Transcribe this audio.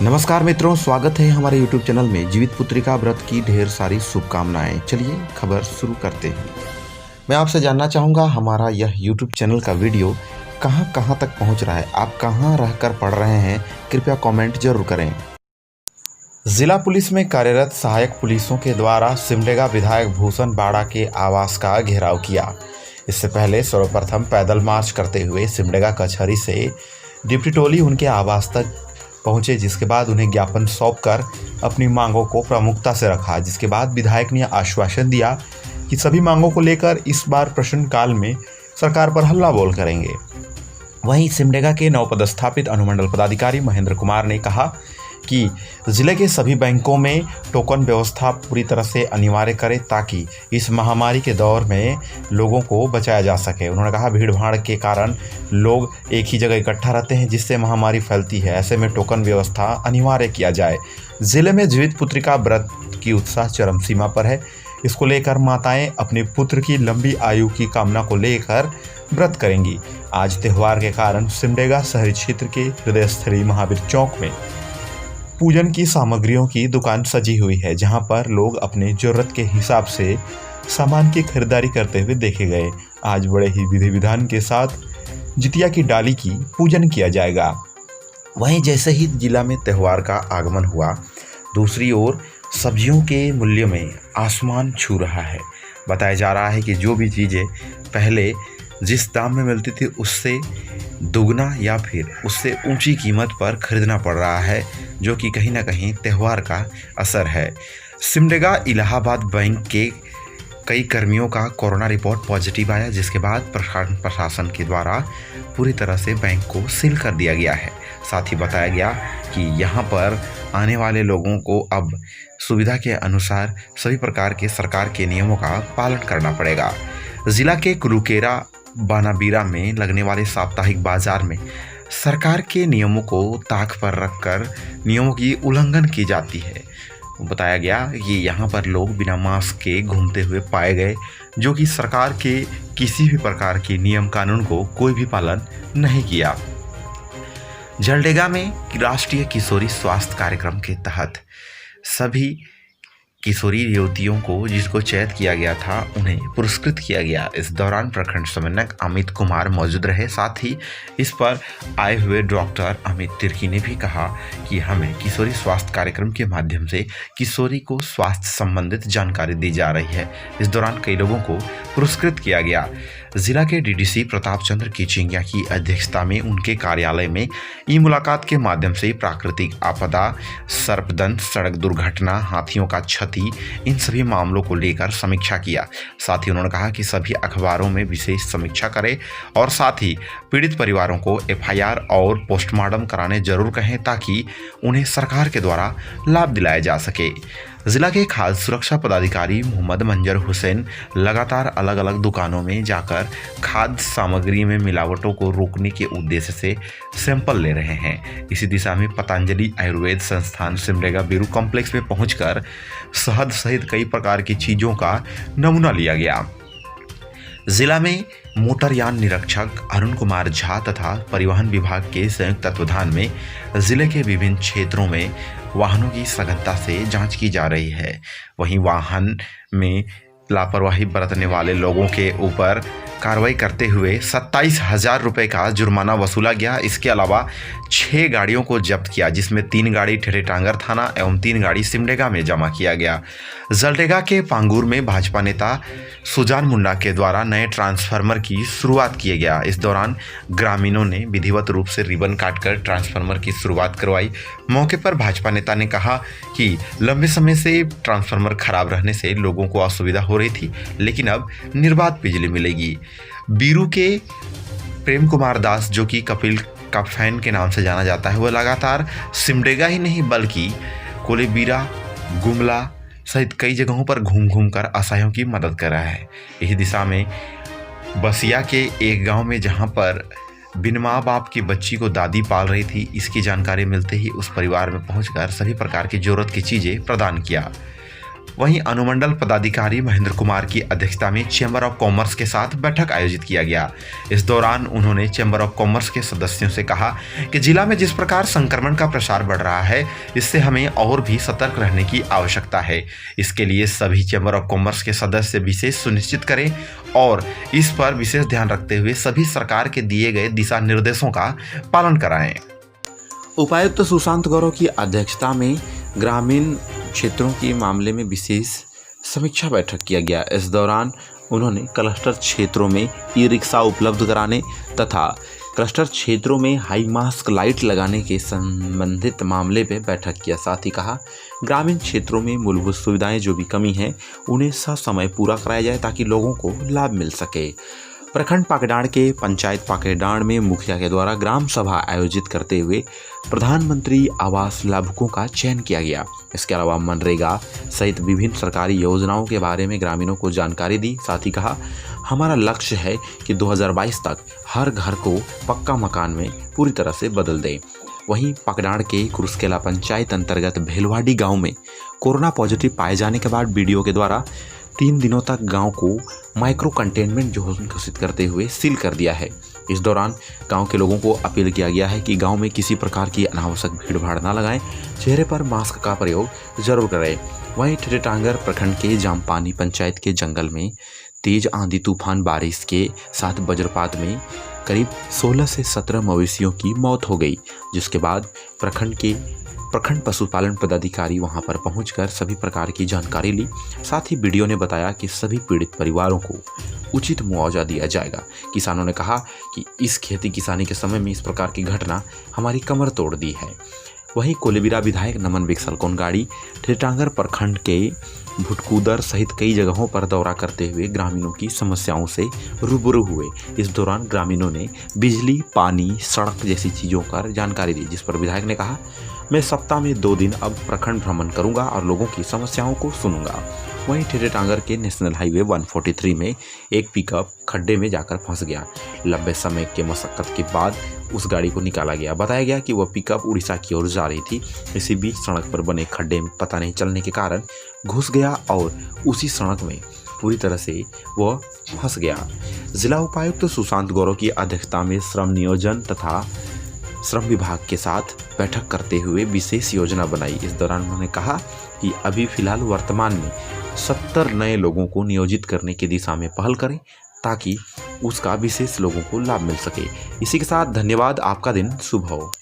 नमस्कार मित्रों, स्वागत है हमारे YouTube चैनल में। जीवित पुत्रिका व्रत की ढेर सारी शुभकामनाएं। चलिए खबर शुरू करते हैं। मैं आपसे जानना चाहूँगा हमारा यह YouTube चैनल का वीडियो कहां कहां तक पहुंच रहा है, आप कहां रहकर पढ़ रहे हैं, कृपया कमेंट जरूर करें। जिला पुलिस में कार्यरत सहायक पुलिसों के द्वारा सिमडेगा विधायक भूषण बाड़ा के आवास का घेराव किया। इससे पहले सर्वप्रथम पैदल मार्च करते हुए सिमडेगा कचहरी से डिप्टी टोली उनके आवास तक पहुंचे, जिसके बाद उन्हें ज्ञापन सौंपकर अपनी मांगों को प्रमुखता से रखा। जिसके बाद विधायक ने आश्वासन दिया कि सभी मांगों को लेकर इस बार प्रश्नकाल में सरकार पर हल्ला बोल करेंगे। वहीं सिमडेगा के नवपदस्थापित अनुमंडल पदाधिकारी महेंद्र कुमार ने कहा कि जिले के सभी बैंकों में टोकन व्यवस्था पूरी तरह से अनिवार्य करें ताकि इस महामारी के दौर में लोगों को बचाया जा सके। उन्होंने कहा भीड़ भाड़ के कारण लोग एक ही जगह इकट्ठा रहते हैं, जिससे महामारी फैलती है। ऐसे में टोकन व्यवस्था अनिवार्य किया जाए। जिले में जीवित पुत्रिका व्रत की उत्साह चरम सीमा पर है। इसको लेकर माताएं अपने पुत्र की लंबी आयु की कामना को लेकर व्रत करेंगी। आज त्यौहार के कारण सिमडेगा शहरी क्षेत्र के हृदय स्थली महावीर चौक में पूजन की सामग्रियों की दुकान सजी हुई है, जहां पर लोग अपने जरूरत के हिसाब से सामान की खरीदारी करते हुए देखे गए। आज बड़े ही विधि विधान के साथ जितिया की डाली की पूजन किया जाएगा। वहीं जैसे ही जिला में त्यौहार का आगमन हुआ, दूसरी ओर सब्जियों के मूल्य में आसमान छू रहा है। बताया जा रहा है कि जो भी चीज़ें पहले जिस दाम में मिलती थी उससे दुगना या फिर उससे ऊंची कीमत पर खरीदना पड़ रहा है, जो कि कहीं ना कहीं त्यौहार का असर है। सिमडेगा इलाहाबाद बैंक के कई कर्मियों का कोरोना रिपोर्ट पॉजिटिव आया, जिसके बाद प्रशासन के द्वारा पूरी तरह से बैंक को सील कर दिया गया है। साथ ही बताया गया कि यहाँ पर आने वाले लोगों को अब सुविधा के अनुसार सभी प्रकार के सरकार के नियमों का पालन करना पड़ेगा। जिला के कुरुकेरा बानाबीरा में लगने वाले साप्ताहिक बाजार में सरकार के नियमों को ताक पर रखकर नियमों की उल्लंघन की जाती है। बताया गया कि यहाँ पर लोग बिना मास्क के घूमते हुए पाए गए, जो कि सरकार के किसी भी प्रकार के नियम कानून को कोई भी पालन नहीं किया। जलडेगा में राष्ट्रीय किशोरी स्वास्थ्य कार्यक्रम के तहत सभी किशोरी युवतियों को जिसको चयनित किया गया था उन्हें पुरस्कृत किया गया। इस दौरान प्रखंड समन्वयक अमित कुमार मौजूद रहे। साथ ही इस पर आए हुए डॉक्टर अमित तिर्की ने भी कहा कि हमें किशोरी स्वास्थ्य कार्यक्रम के माध्यम से किशोरी को स्वास्थ्य संबंधित जानकारी दी जा रही है। इस दौरान कई लोगों को पुरस्कृत किया गया। जिला के डीडीसी प्रताप चंद्र किचिंगिया की अध्यक्षता में उनके कार्यालय में ई मुलाकात के माध्यम से प्राकृतिक आपदा, सर्पदंश, सड़क दुर्घटना, हाथियों का क्षति, इन सभी मामलों को लेकर समीक्षा किया। साथ ही उन्होंने कहा कि सभी अखबारों में विशेष समीक्षा करें और साथ ही पीड़ित परिवारों को एफआईआर और पोस्टमार्टम कराने जरूर कहें ताकि उन्हें सरकार के द्वारा लाभ दिलाया जा सके। जिला के खाद्य सुरक्षा पदाधिकारी मोहम्मद मंजर हुसैन लगातार अलग अलग दुकानों में जाकर खाद्य सामग्री में मिलावटों को रोकने के उद्देश्य से सैंपल ले रहे हैं। इसी दिशा में पतंजलि आयुर्वेद संस्थान सिमडेगा बीरू कॉम्प्लेक्स में पहुंचकर शहद सहित कई प्रकार की चीज़ों का नमूना लिया गया। जिला में मोटरयान निरीक्षक अरुण कुमार झा तथा परिवहन विभाग के संयुक्त तत्वाधान में जिले के विभिन्न क्षेत्रों में वाहनों की सघनता से जांच की जा रही है। वहीं वाहन में लापरवाही बरतने वाले लोगों के ऊपर कार्रवाई करते हुए 27,000 रुपये का जुर्माना वसूला गया। इसके अलावा 6 गाड़ियों को जब्त किया, जिसमें 3 गाड़ी ठेठे टांगर थाना एवं 3 गाड़ी सिमडेगा में जमा किया गया। जलडेगा के पांगूर में भाजपा नेता सुजान मुंडा के द्वारा नए ट्रांसफार्मर की शुरुआत किया गया। इस दौरान ग्रामीणों ने विधिवत रूप से रिबन काटकर ट्रांसफार्मर की शुरुआत करवाई। मौके पर भाजपा नेता ने कहा कि लंबे समय से ट्रांसफार्मर खराब रहने से लोगों को असुविधा हो रही थी, लेकिन अब निर्बाध बिजली मिलेगी। बीरू के प्रेम कुमार दास, जो कि कपिल का फैन के नाम से जाना जाता है, वह लगातार सिमडेगा ही नहीं बल्कि कोलेबीरा, गुमला सहित कई जगहों पर घूम घूम कर असहायों की मदद कर रहा है। इसी दिशा में बसिया के एक गांव में जहां पर बिन माँ बाप की बच्ची को दादी पाल रही थी, इसकी जानकारी मिलते ही उस परिवार में पहुंचकर सभी प्रकार की जरूरत की चीज़ें प्रदान किया। वहीं अनुमंडल पदाधिकारी महेंद्र कुमार की अध्यक्षता में चैम्बर ऑफ कॉमर्स के साथ बैठक आयोजित किया गया। इस दौरान उन्होंने चैम्बर ऑफ कॉमर्स के सदस्यों से कहा कि जिला में जिस प्रकार संक्रमण का प्रसार बढ़ रहा है, इससे हमें और भी सतर्क रहने की आवश्यकता है। इसके लिए सभी चैम्बर ऑफ कॉमर्स के सदस्य विशेष सुनिश्चित करें और इस पर विशेष ध्यान रखते हुए सभी सरकार के दिए गए दिशा निर्देशों का पालन कराएं। उपायुक्त सुशांत गौरव की अध्यक्षता में ग्रामीण क्षेत्रों के मामले में विशेष समीक्षा बैठक किया गया। इस दौरान उन्होंने क्लस्टर क्षेत्रों में ई रिक्शा उपलब्ध कराने तथा क्लस्टर क्षेत्रों में हाई मास्क लाइट लगाने के संबंधित मामले पर बैठक किया। साथ ही कहा, ग्रामीण क्षेत्रों में मूलभूत सुविधाएं जो भी कमी है उन्हें ससमय पूरा कराया जाए ताकि लोगों को लाभ मिल सके। प्रखंड पाकडांड के पंचायत पाकडांड में मुखिया के द्वारा ग्राम सभा आयोजित करते हुए प्रधानमंत्री आवास लाभुकों का चयन किया गया। इसके अलावा मनरेगा सहित विभिन्न सरकारी योजनाओं के बारे में ग्रामीणों को जानकारी दी। साथ ही कहा, हमारा लक्ष्य है कि 2022 तक हर घर को पक्का मकान में पूरी तरह से बदल दें। वहीं पाकडांड के कुरुस्केला पंचायत अंतर्गत भेलवाड़ी गांव में कोरोना पॉजिटिव पाए जाने के बाद बीडीओ के द्वारा 3 दिनों तक गांव को माइक्रो कंटेनमेंट जोन घोषित करते हुए सील कर दिया है। इस दौरान गांव के लोगों को अपील किया गया है कि गांव में किसी प्रकार की अनावश्यक भीड़भाड़ न लगाएं, चेहरे पर मास्क का प्रयोग जरूर करें। वहीं ठेठेटांगर प्रखंड के जामपानी पंचायत के जंगल में तेज आंधी तूफान बारिश के साथ वज्रपात में करीब 16 से 17 मवेशियों की मौत हो गई, जिसके बाद प्रखंड पशुपालन पदाधिकारी वहां पर पहुंचकर सभी प्रकार की जानकारी ली। साथ ही बीडीओ ने बताया कि सभी पीड़ित परिवारों को उचित मुआवजा दिया जाएगा। किसानों ने कहा कि इस खेती किसानी के समय में इस प्रकार की घटना हमारी कमर तोड़ दी है। वहीं कोलेबिरा विधायक नमन विकसल कोनगाड़ी ठेठेटांगर प्रखंड के भुटकूदर सहित कई जगहों पर दौरा करते हुए ग्रामीणों की समस्याओं से रूबरू हुए। इस दौरान ग्रामीणों ने बिजली, पानी, सड़क जैसी चीज़ों पर जानकारी दी, जिस पर विधायक ने कहा, मैं सप्ताह में 2 दिन अब प्रखंड भ्रमण करूंगा और लोगों की समस्याओं को सुनूंगा। वहीं ठेठेटांगर के नेशनल हाईवे 143 में एक पिकअप खड्डे में जाकर फंस गया। लंबे समय के मशक्कत के बाद उस गाड़ी को निकाला गया। बताया गया कि वह पिकअप उड़ीसा की ओर जा रही थी। इसी बीच सड़क पर बने खड्डे में पता नहीं चलने के कारण घुस गया और उसी सड़क में पूरी तरह से वह फंस गया। जिला उपायुक्त सुशांत गौरव की अध्यक्षता में श्रम नियोजन तथा श्रम विभाग के साथ बैठक करते हुए विशेष योजना बनाई। इस दौरान उन्होंने कहा कि अभी फिलहाल वर्तमान में 70 नए लोगों को नियोजित करने की दिशा में पहल करें ताकि उसका विशेष लोगों को लाभ मिल सके। इसी के साथ धन्यवाद। आपका दिन शुभ हो।